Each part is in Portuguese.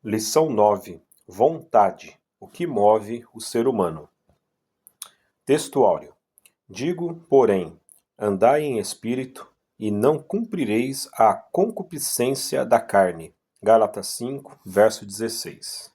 Lição 9. Vontade. O que move o ser humano. Textuário. Digo, porém, andai em espírito, e não cumprireis a concupiscência da carne. Gálatas 5, verso 16.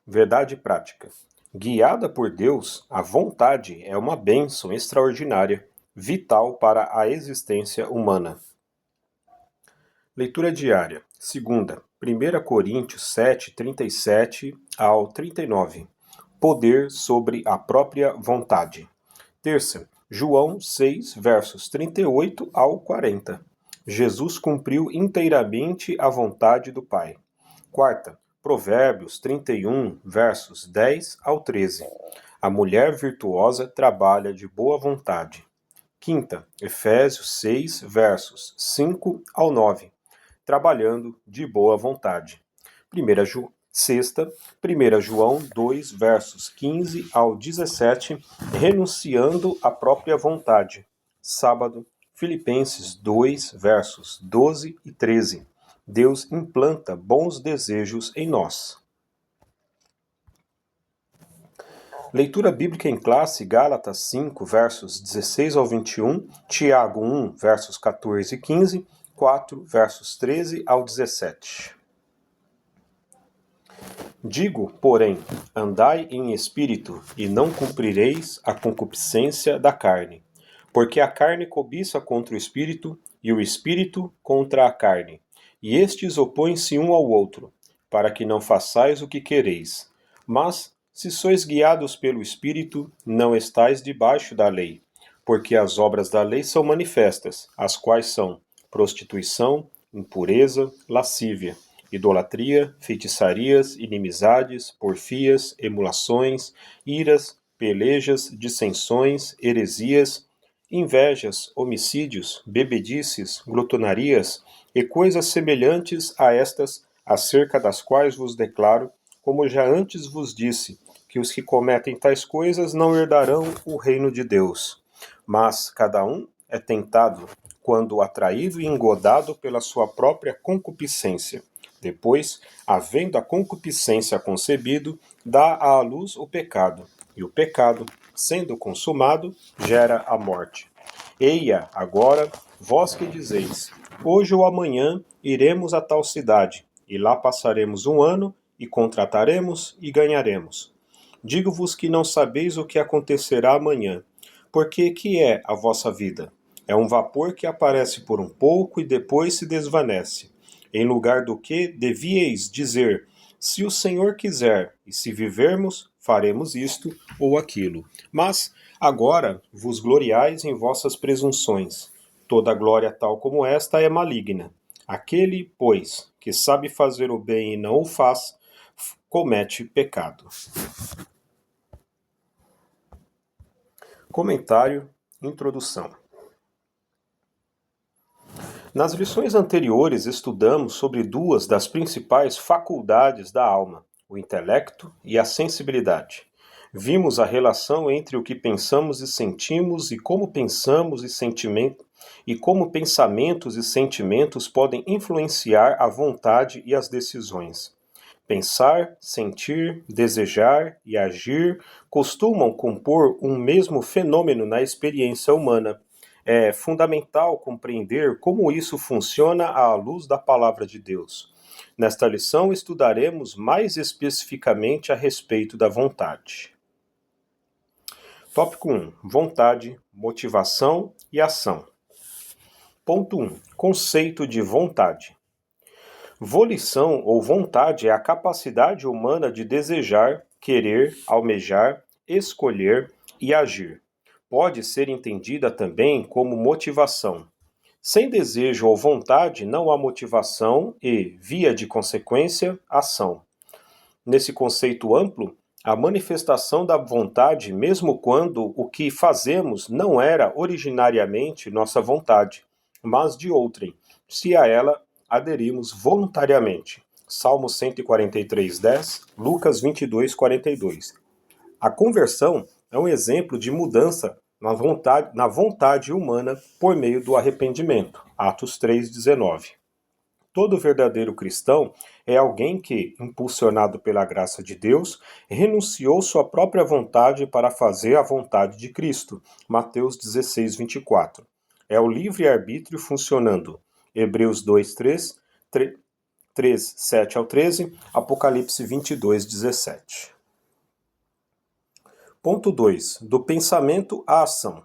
Verdade prática. Guiada por Deus, a vontade é uma bênção extraordinária, vital para a existência humana. Leitura diária. Segunda, 1 Coríntios 7, 37 ao 39. Poder sobre a própria vontade. Terça, João 6, versos 38 ao 40. Jesus cumpriu inteiramente a vontade do Pai. Quarta, Provérbios 31, versos 10 ao 13. A mulher virtuosa trabalha de boa vontade. Quinta, Efésios 6, versos 5 ao 9. Trabalhando de boa vontade. Sexta, 1 João 2, versos 15 ao 17, renunciando à própria vontade. Sábado, Filipenses 2, versos 12 e 13. Deus implanta bons desejos em nós. Leitura bíblica em classe, Gálatas 5, versos 16 ao 21, Tiago 1, versos 14 e 15, 4, versos 13 ao 17. Digo, porém, andai em espírito, e não cumprireis a concupiscência da carne. Porque a carne cobiça contra o espírito, e o espírito contra a carne. E estes opõem-se um ao outro, para que não façais o que quereis. Mas, se sois guiados pelo espírito, não estais debaixo da lei. Porque as obras da lei são manifestas, as quais são prostituição, impureza, lascívia, idolatria, feitiçarias, inimizades, porfias, emulações, iras, pelejas, dissensões, heresias, invejas, homicídios, bebedices, glutonarias e coisas semelhantes a estas, acerca das quais vos declaro, como já antes vos disse, que os que cometem tais coisas não herdarão o reino de Deus. Mas cada um é tentado quando atraído e engodado pela sua própria concupiscência. Depois, havendo a concupiscência concebido, dá à luz o pecado, e o pecado, sendo consumado, gera a morte. Eia, agora, vós que dizeis, hoje ou amanhã iremos a tal cidade, e lá passaremos um ano, e contrataremos e ganharemos. Digo-vos que não sabeis o que acontecerá amanhã, porque que é a vossa vida? É um vapor que aparece por um pouco e depois se desvanece. Em lugar do que devieis dizer, se o Senhor quiser, e se vivermos, faremos isto ou aquilo. Mas agora vos gloriais em vossas presunções. Toda glória tal como esta é maligna. Aquele, pois, que sabe fazer o bem e não o faz, comete pecado. Comentário, introdução. Nas lições anteriores estudamos sobre duas das principais faculdades da alma, o intelecto e a sensibilidade. Vimos a relação entre o que pensamos e sentimos e como pensamentos e sentimentos podem influenciar a vontade e as decisões. Pensar, sentir, desejar e agir costumam compor um mesmo fenômeno na experiência humana. É fundamental compreender como isso funciona à luz da palavra de Deus. Nesta lição estudaremos mais especificamente a respeito da vontade. Tópico 1. Vontade, motivação e ação. Ponto 1. Conceito de vontade. Volição ou vontade é a capacidade humana de desejar, querer, almejar, escolher e agir. Pode ser entendida também como motivação. Sem desejo ou vontade, não há motivação e, via de consequência, ação. Nesse conceito amplo, a manifestação da vontade, mesmo quando o que fazemos não era originariamente nossa vontade, mas de outrem, se a ela aderimos voluntariamente. Salmo 143:10, Lucas 22:42. A conversão é um exemplo de mudança na vontade humana por meio do arrependimento. Atos 3:19. Todo verdadeiro cristão é alguém que, impulsionado pela graça de Deus, renunciou sua própria vontade para fazer a vontade de Cristo. Mateus 16, 24. É o livre-arbítrio funcionando. Hebreus 2, 3, 7 ao 13, Apocalipse 22, 17. Ponto 2. Do pensamento à ação.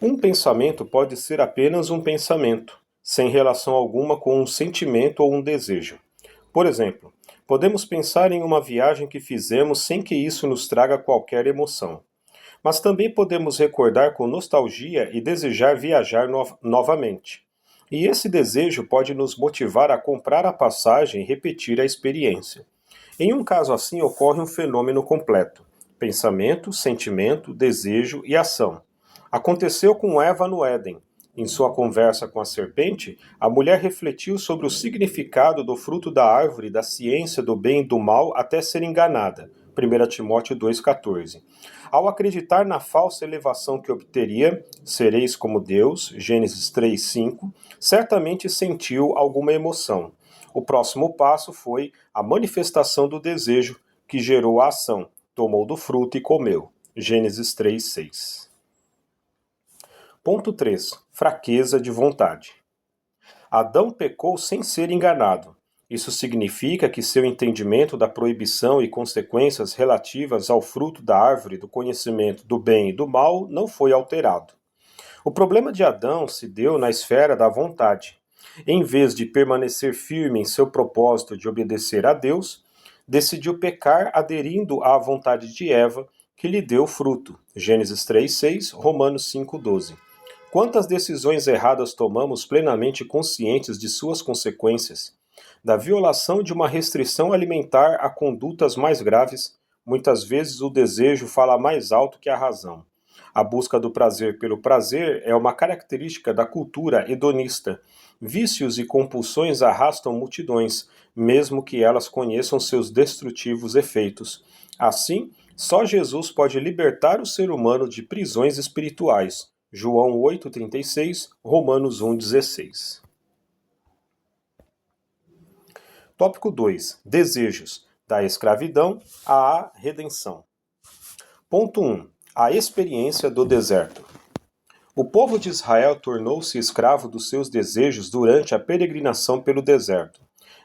Um pensamento pode ser apenas um pensamento, sem relação alguma com um sentimento ou um desejo. Por exemplo, podemos pensar em uma viagem que fizemos sem que isso nos traga qualquer emoção. Mas também podemos recordar com nostalgia e desejar viajar novamente. E esse desejo pode nos motivar a comprar a passagem e repetir a experiência. Em um caso assim ocorre um fenômeno completo: pensamento, sentimento, desejo e ação. Aconteceu com Eva no Éden. Em sua conversa com a serpente, a mulher refletiu sobre o significado do fruto da árvore da ciência do bem e do mal até ser enganada. 1 Timóteo 2,14. Ao acreditar na falsa elevação que obteria, sereis como Deus, Gênesis 3,5, certamente sentiu alguma emoção. O próximo passo foi a manifestação do desejo, que gerou a ação. Tomou do fruto e comeu. Gênesis 3,6. Ponto 3. Fraqueza de vontade. Adão pecou sem ser enganado. Isso significa que seu entendimento da proibição e consequências relativas ao fruto da árvore do conhecimento do bem e do mal não foi alterado. O problema de Adão se deu na esfera da vontade. Em vez de permanecer firme em seu propósito de obedecer a Deus, decidiu pecar aderindo à vontade de Eva, que lhe deu fruto. Gênesis 3,6, Romanos 5,12. Quantas decisões erradas tomamos plenamente conscientes de suas consequências? Da violação de uma restrição alimentar a condutas mais graves, muitas vezes o desejo fala mais alto que a razão. A busca do prazer pelo prazer é uma característica da cultura hedonista. Vícios e compulsões arrastam multidões, mesmo que elas conheçam seus destrutivos efeitos. Assim, só Jesus pode libertar o ser humano de prisões espirituais. João 8,36, Romanos 1,16. Tópico 2. Desejos. Da escravidão à redenção. Ponto 1. A experiência do deserto. O povo de Israel tornou-se escravo dos seus desejos durante a peregrinação pelo deserto.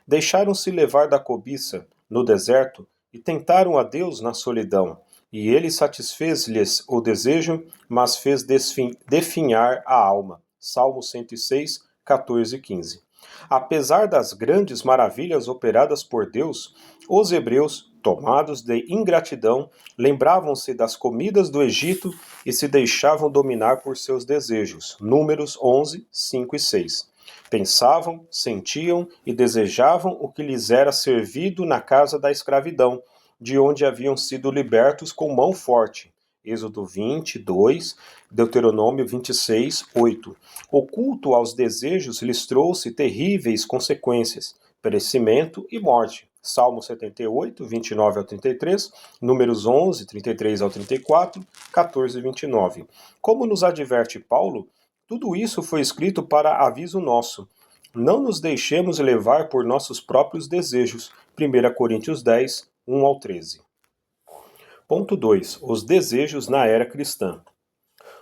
Deixaram-se levar da cobiça no deserto e tentaram a Deus na solidão. E ele satisfez-lhes o desejo, mas fez definhar a alma. Salmo 106, 14 e 15. Apesar das grandes maravilhas operadas por Deus, os hebreus, tomados de ingratidão, lembravam-se das comidas do Egito e se deixavam dominar por seus desejos. Números 11, 5 e 6. Pensavam, sentiam e desejavam o que lhes era servido na casa da escravidão, de onde haviam sido libertos com mão forte. Êxodo 22, Deuteronômio 26, 8. O culto aos desejos lhes trouxe terríveis consequências, perecimento e morte. Salmo 78, 29 ao 33, Números 11, 33 ao 34, 14 e 29. Como nos adverte Paulo, tudo isso foi escrito para aviso nosso. Não nos deixemos levar por nossos próprios desejos. 1 Coríntios 10, 1 ao 13. Ponto 2. Os desejos na era cristã.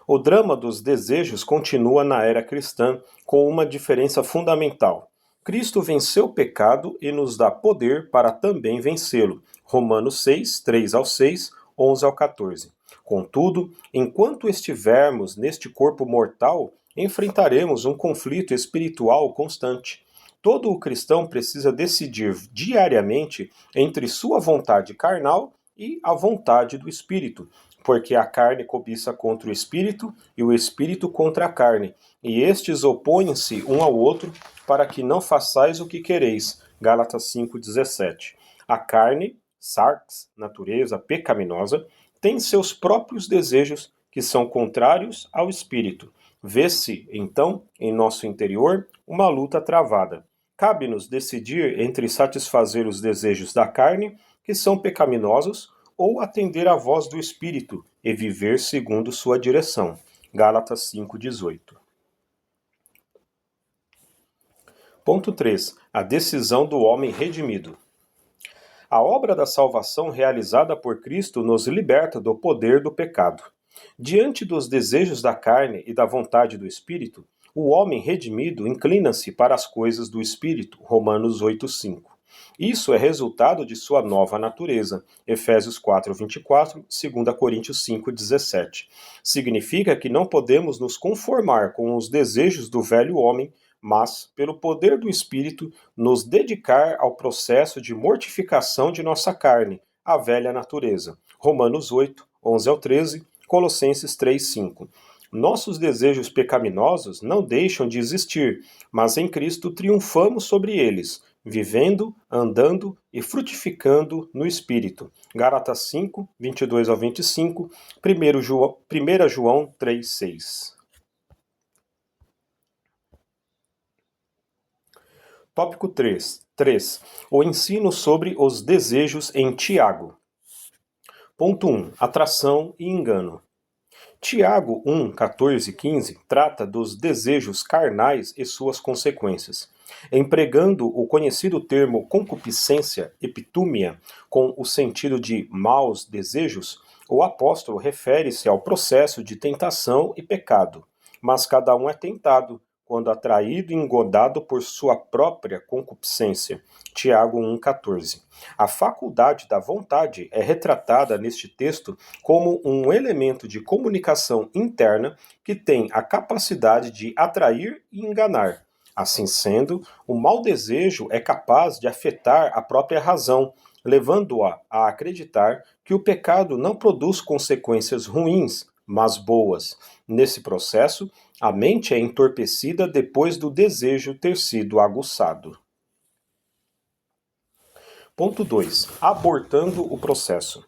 O drama dos desejos continua na era cristã, com uma diferença fundamental. Cristo venceu o pecado e nos dá poder para também vencê-lo. Romanos 6, 3 ao 6, 11 ao 14. Contudo, enquanto estivermos neste corpo mortal, enfrentaremos um conflito espiritual constante. Todo o cristão precisa decidir diariamente entre sua vontade carnal e a vontade do Espírito, porque a carne cobiça contra o Espírito e o Espírito contra a carne, e estes opõem-se um ao outro para que não façais o que quereis. Gálatas 5,17. A carne, sarx, natureza pecaminosa, tem seus próprios desejos que são contrários ao Espírito. Vê-se, então, em nosso interior, uma luta travada. Cabe-nos decidir entre satisfazer os desejos da carne, que são pecaminosos, ou atender à voz do Espírito e viver segundo sua direção. Gálatas 5,18. Ponto 3. A decisão do homem redimido. A obra da salvação realizada por Cristo nos liberta do poder do pecado. Diante dos desejos da carne e da vontade do Espírito, o homem redimido inclina-se para as coisas do Espírito. Romanos 8,5. Isso é resultado de sua nova natureza. Efésios 4:24, 2 Coríntios 5:17. Significa que não podemos nos conformar com os desejos do velho homem, mas, pelo poder do Espírito, nos dedicar ao processo de mortificação de nossa carne, a velha natureza. Romanos 8, 11 ao 13, Colossenses 3:5. Nossos desejos pecaminosos não deixam de existir, mas em Cristo triunfamos sobre eles, vivendo, andando e frutificando no Espírito. Gálatas 5, 22 ao 25, 1 João 3, 6. Tópico 3. O ensino sobre os desejos em Tiago. Ponto 1. Atração e engano. Tiago 1, 14 e 15 trata dos desejos carnais e suas consequências. Empregando o conhecido termo concupiscência, epitúmia, com o sentido de maus desejos, o apóstolo refere-se ao processo de tentação e pecado. Mas cada um é tentado, quando atraído e engodado por sua própria concupiscência. Tiago 1,14. A faculdade da vontade é retratada neste texto como um elemento de comunicação interna que tem a capacidade de atrair e enganar. Assim sendo, o mau desejo é capaz de afetar a própria razão, levando-a a acreditar que o pecado não produz consequências ruins, mas boas. Nesse processo, a mente é entorpecida depois do desejo ter sido aguçado. Ponto 2. Abortando o processo.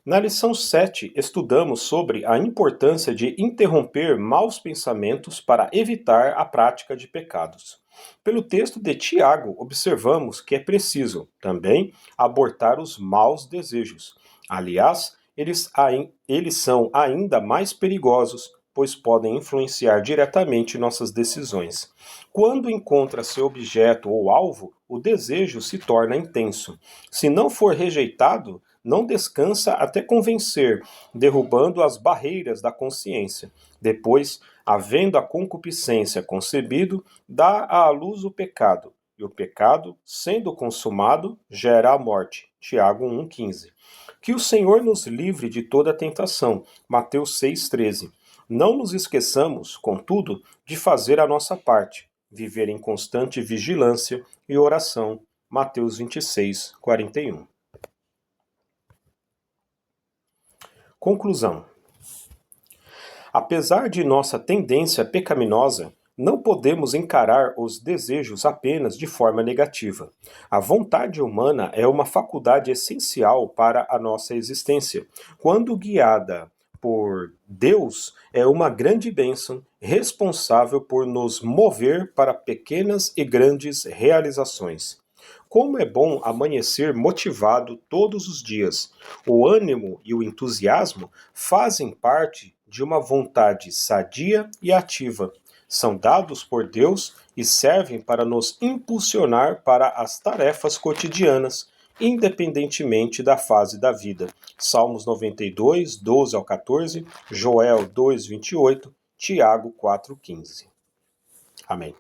Na lição 7, estudamos sobre a importância de interromper maus pensamentos para evitar a prática de pecados. Pelo texto de Tiago, observamos que é preciso, também, abortar os maus desejos. Aliás, eles são ainda mais perigosos, pois podem influenciar diretamente nossas decisões. Quando encontra seu objeto ou alvo, o desejo se torna intenso. Se não for rejeitado, não descansa até convencer, derrubando as barreiras da consciência. Depois, havendo a concupiscência concebido, dá à luz o pecado, e o pecado, sendo consumado, gera a morte. Tiago 1,15. Que o Senhor nos livre de toda tentação. Mateus 6,13. Não nos esqueçamos, contudo, de fazer a nossa parte, viver em constante vigilância e oração. Mateus 26, 41. Conclusão. Apesar de nossa tendência pecaminosa, não podemos encarar os desejos apenas de forma negativa. A vontade humana é uma faculdade essencial para a nossa existência. Quando guiada por Deus, é uma grande bênção, responsável por nos mover para pequenas e grandes realizações. Como é bom amanhecer motivado todos os dias. O ânimo e o entusiasmo fazem parte de uma vontade sadia e ativa. São dados por Deus e servem para nos impulsionar para as tarefas cotidianas, independentemente da fase da vida. Salmos 92, 12 ao 14, Joel 2, 28, Tiago 4, 15. Amém.